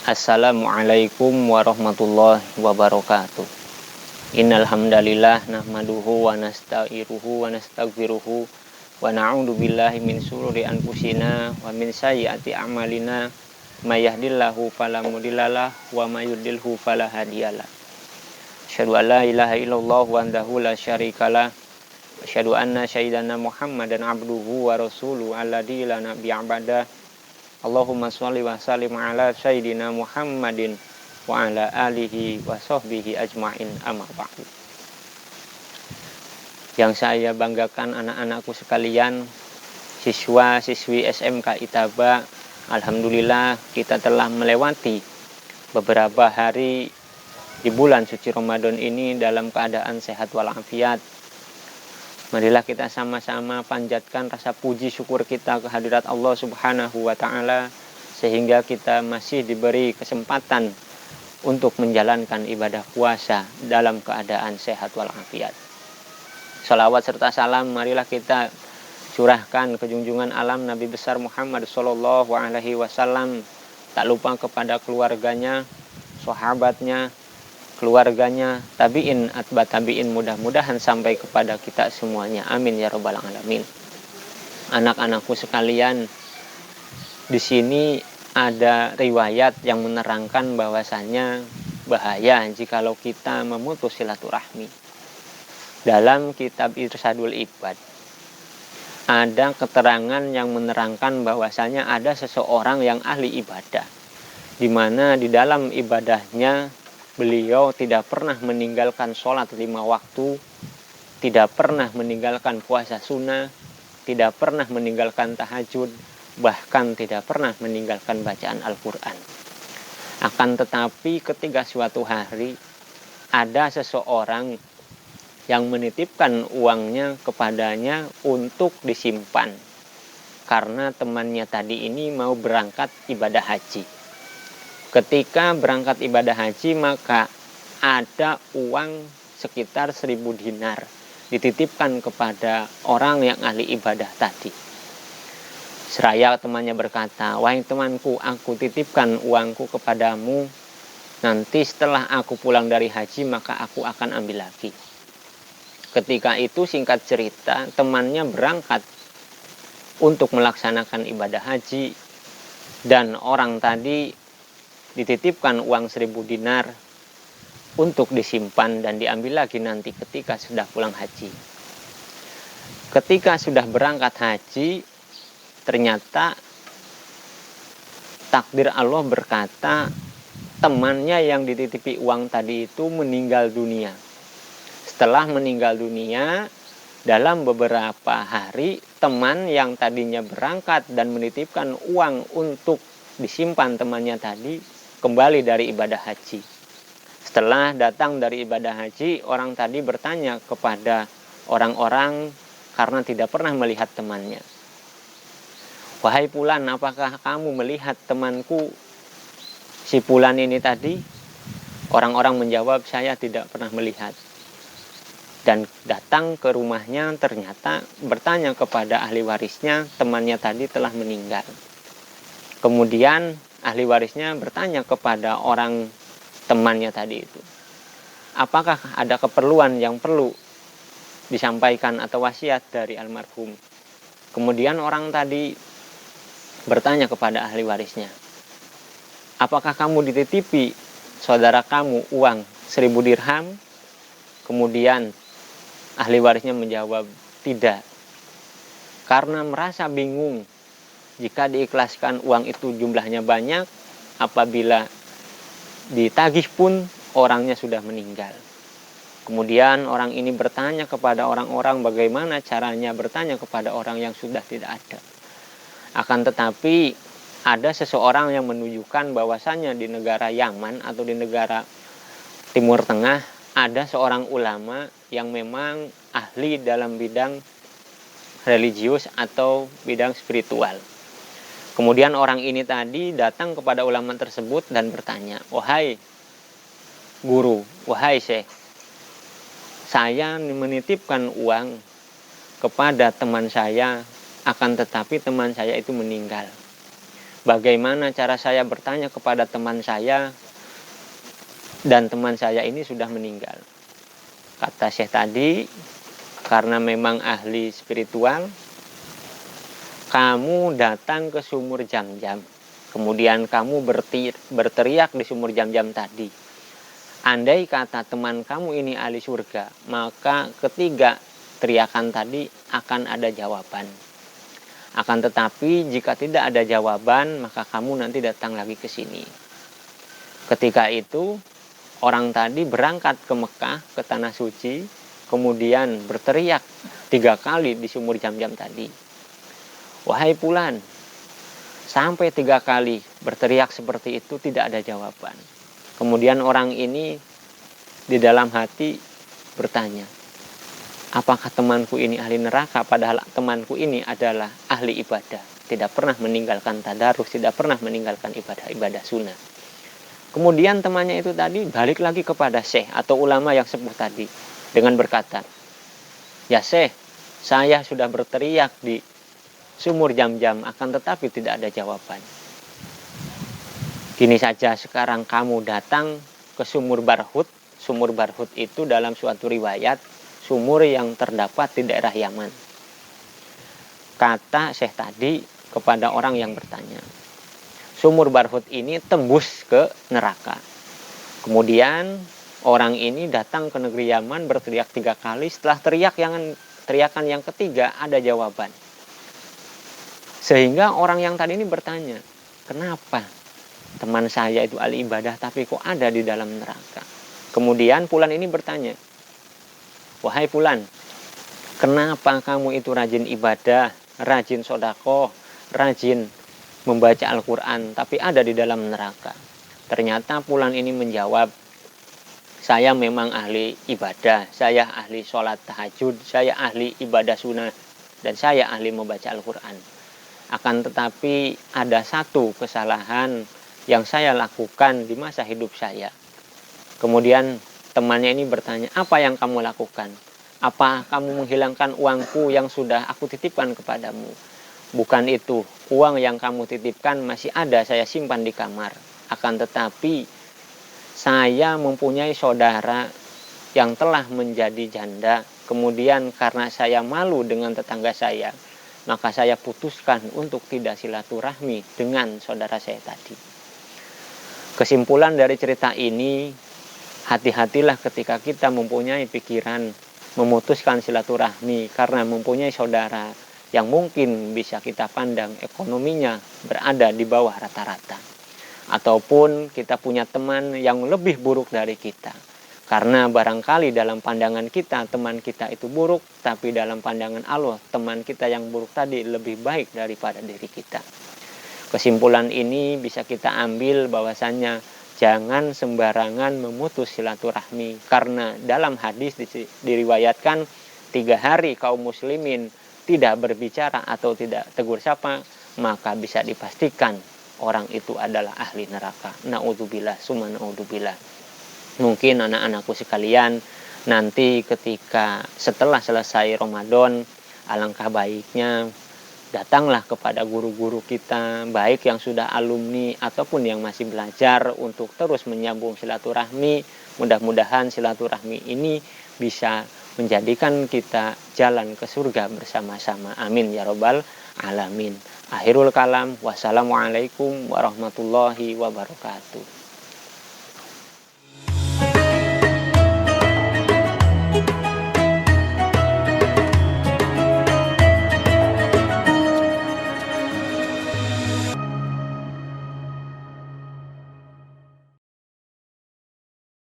Assalamualaikum warahmatullahi wabarakatuh. Innal hamdalillah nahmaduhu wa nasta'inuhu wa nastaghfiruhu wa na'udzu billahi min shururi anfusina wa min sayyiati a'malina may yahdihillahu fala mudhillalah wa may yudlilhu fala hadiyalah. Asyhadu an la ilaha illallah wahdahu la syarikalah wa asyhadu anna sayyidana Muhammadan abduhu wa rasuluhu alladzi la nabiyya ba'da. Allahumma sholli wa sallim ala sayyidina Muhammadin wa ala alihi wa sahbihi ajma'in, amma ba'du. Yang saya banggakan anak-anakku sekalian, siswa-siswi SMK Itaba, alhamdulillah kita telah melewati beberapa hari di bulan suci Ramadan ini dalam keadaan sehat walafiat. Marilah kita sama-sama panjatkan rasa puji syukur kita kehadirat Allah Subhanahu wa Ta'ala, sehingga kita masih diberi kesempatan untuk menjalankan ibadah puasa dalam keadaan sehat walafiat. Salawat serta salam marilah kita curahkan ke junjungan alam Nabi besar Muhammad Sallallahu Alaihi Wasallam, tak lupa kepada keluarganya, sahabatnya, keluarganya, tabi'in, atba tabi'in, mudah-mudahan sampai kepada kita semuanya. Amin ya rabbal alamin. Anak-anakku sekalian, di sini ada riwayat yang menerangkan bahwasanya bahaya jikalau kita memutus silaturahmi. Dalam kitab Irsadul Ibad ada keterangan yang menerangkan bahwasanya ada seseorang yang ahli ibadah, di mana di dalam ibadahnya beliau tidak pernah meninggalkan sholat 5 waktu, tidak pernah meninggalkan puasa sunnah, tidak pernah meninggalkan tahajud, bahkan tidak pernah meninggalkan bacaan Al-Quran. Akan tetapi ketika suatu hari ada seseorang yang menitipkan uangnya kepadanya untuk disimpan, karena temannya tadi ini mau berangkat ibadah haji. Ketika berangkat ibadah haji, maka ada uang sekitar 1000 dinar dititipkan kepada orang yang ahli ibadah tadi. Seraya temannya berkata, "Wahai temanku, aku titipkan uangku kepadamu. Nanti setelah aku pulang dari haji, maka aku akan ambil lagi." Ketika itu, singkat cerita, temannya berangkat untuk melaksanakan ibadah haji, dan orang tadi dititipkan uang 1000 dinar untuk disimpan dan diambil lagi nanti ketika sudah pulang haji. Ketika sudah berangkat haji, ternyata takdir Allah berkata temannya yang dititipi uang tadi itu meninggal dunia. Setelah meninggal dunia, dalam beberapa hari, teman yang tadinya berangkat dan menitipkan uang untuk disimpan temannya tadi kembali dari ibadah haji. Setelah datang dari ibadah haji, orang tadi bertanya kepada orang-orang karena tidak pernah melihat temannya, "Wahai Fulan, apakah kamu melihat temanku si Fulan ini tadi?" Orang-orang menjawab, "Saya tidak pernah melihat." Dan datang ke rumahnya, ternyata bertanya kepada ahli warisnya, temannya tadi telah meninggal. Kemudian ahli warisnya bertanya kepada orang temannya tadi itu, "Apakah ada keperluan yang perlu disampaikan atau wasiat dari almarhum?" Kemudian orang tadi bertanya kepada ahli warisnya, "Apakah kamu dititipi saudara kamu uang 1000 dirham?" Kemudian ahli warisnya menjawab, "Tidak." Karena merasa bingung, jika diikhlaskan uang itu jumlahnya banyak, apabila ditagih pun orangnya sudah meninggal. Kemudian orang ini bertanya kepada orang-orang bagaimana caranya bertanya kepada orang yang sudah tidak ada. Akan tetapi ada seseorang yang menunjukkan bahwasannya di negara Yaman atau di negara Timur Tengah ada seorang ulama yang memang ahli dalam bidang religius atau bidang spiritual. Kemudian orang ini tadi datang kepada ulama tersebut dan bertanya, "Wahai guru, wahai syekh, saya menitipkan uang kepada teman saya, akan tetapi teman saya itu meninggal. bagaimana cara saya bertanya kepada teman saya, dan teman saya ini sudah meninggal. Kata Syekh tadi, karena memang ahli spiritual, kamu datang ke sumur Jam-Jam, kemudian kamu berteriak di sumur Jam-Jam tadi. Andai kata teman kamu ini ahli surga, maka ketiga teriakan tadi akan ada jawaban. Akan tetapi jika tidak ada jawaban, maka kamu nanti datang lagi ke sini. Ketika itu orang tadi berangkat ke Mekah, ke Tanah Suci, kemudian berteriak 3 kali di sumur Jam-Jam tadi. Wahai Fulan, sampai 3 kali berteriak seperti itu tidak ada jawaban. Kemudian orang ini di dalam hati bertanya, apakah temanku ini ahli neraka? Padahal temanku ini adalah ahli ibadah, tidak pernah meninggalkan tadarus, tidak pernah meninggalkan ibadah sunnah. Kemudian temannya itu tadi balik lagi kepada Syekh atau ulama yang sepuh tadi dengan berkata, ya Syekh, saya sudah berteriak di sumur Jam-Jam, akan tetapi tidak ada jawaban. Gini saja, sekarang kamu datang ke sumur Barhut. Sumur Barhut itu dalam suatu riwayat sumur yang terdapat di daerah Yaman. Kata Syekh tadi kepada orang yang bertanya, sumur Barhut ini tembus ke neraka. Kemudian orang ini datang ke negeri Yaman berteriak 3 kali. Setelah teriakan yang ketiga ada jawaban. Sehingga orang yang tadi ini bertanya, kenapa teman saya itu ahli ibadah tapi kok ada di dalam neraka? Kemudian Fulan ini bertanya, wahai Fulan, kenapa kamu itu rajin ibadah, rajin sodako, rajin membaca Al-Quran, tapi ada di dalam neraka? Ternyata Fulan ini menjawab, saya memang ahli ibadah, saya ahli sholat tahajud, saya ahli ibadah sunnah, dan saya ahli membaca Al-Quran. Akan tetapi ada satu kesalahan yang saya lakukan di masa hidup saya. Kemudian temannya ini bertanya, apa yang kamu lakukan? Apa kamu menghilangkan uangku yang sudah aku titipkan kepadamu? Bukan itu, uang yang kamu titipkan masih ada, saya simpan di kamar. Akan tetapi saya mempunyai saudara yang telah menjadi janda. Kemudian karena saya malu dengan tetangga saya, maka saya putuskan untuk tidak silaturahmi dengan saudara saya tadi. Kesimpulan dari cerita ini, hati-hatilah ketika kita mempunyai pikiran memutuskan silaturahmi karena mempunyai saudara yang mungkin bisa kita pandang ekonominya berada di bawah rata-rata. Ataupun kita punya teman yang lebih buruk dari kita. Karena barangkali dalam pandangan kita teman kita itu buruk, tapi dalam pandangan Allah teman kita yang buruk tadi lebih baik daripada diri kita. Kesimpulan ini bisa kita ambil bahwasannya jangan sembarangan memutus silaturahmi, karena dalam hadis diriwayatkan 3 hari kaum muslimin tidak berbicara atau tidak tegur sapa, maka bisa dipastikan orang itu adalah ahli neraka. Naudzubillah, summa naudzubillah. Mungkin anak-anakku sekalian, nanti ketika setelah selesai Ramadan, alangkah baiknya datanglah kepada guru-guru kita, baik yang sudah alumni ataupun yang masih belajar, untuk terus menyambung silaturahmi. Mudah-mudahan silaturahmi ini bisa menjadikan kita jalan ke surga bersama-sama. Amin ya robbal alamin. Akhirul kalam, wassalamualaikum warahmatullahi wabarakatuh.